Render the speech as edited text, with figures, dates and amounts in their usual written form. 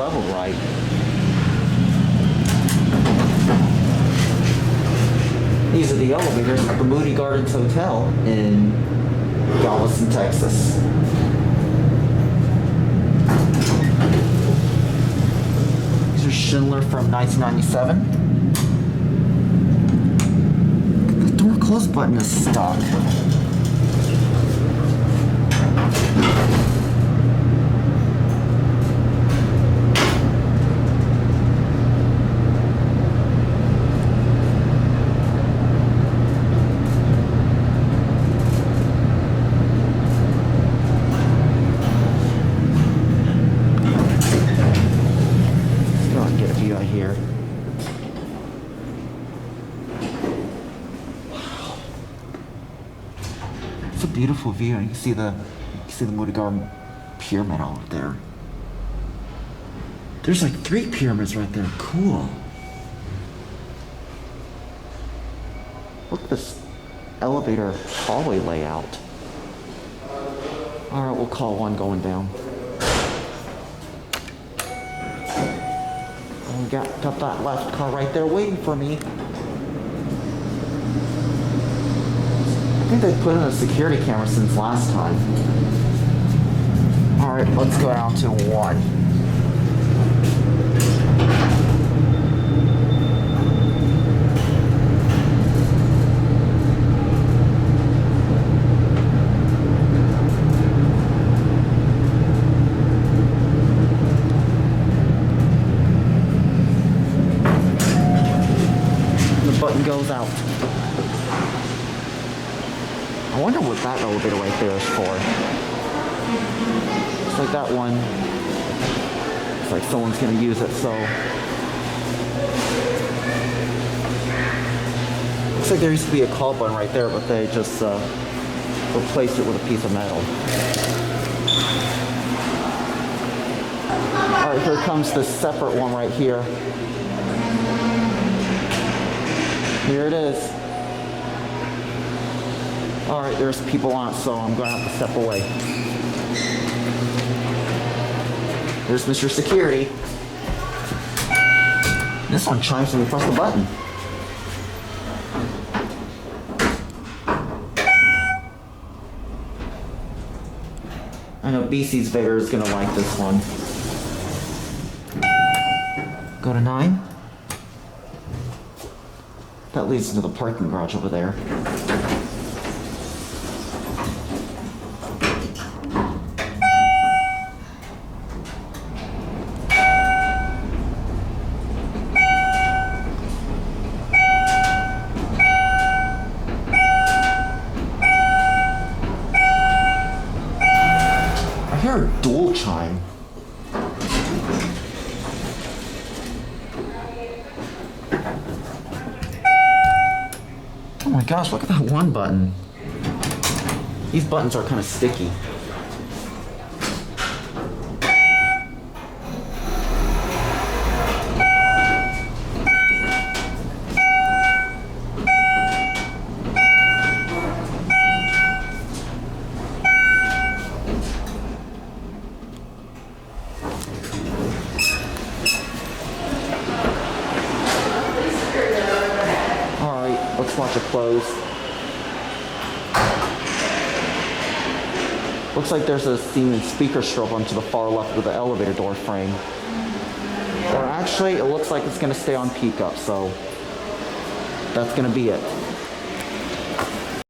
leveled right. These are the elevators at the Moody Gardens Hotel in Galveston, Texas. These are Schindler from 1997. The door close button is stuck. Here. Wow. It's a beautiful view. You can see the Moody Garden pyramid over there. There's like 3 pyramids right there. Cool. Look at this elevator hallway layout. Alright, we'll call one going down. Got that left car right there waiting for me. I think they put in a security camera since last time. Alright, let's go down to 1. Button goes out. I wonder what that elevator right there is for. It's like that one. It's like someone's gonna use it, so. Looks like there used to be a call button right there, but they just replaced it with a piece of metal. Alright, here comes the separate one right here. Here it is. Alright, there's people on it, so I'm going to have to step away. There's Mr. Security. This one chimes when we press the button. I know BC's Vader is going to like this one. Go to 9. That leads into the parking garage over there. I hear a dual chime. Oh my gosh, look at that one button. These buttons are kind of sticky. Let's watch it close. Looks like there's a Siemens speaker strobe onto the far left of the elevator door frame. Or actually, it looks like it's going to stay on peak up, so that's going to be it.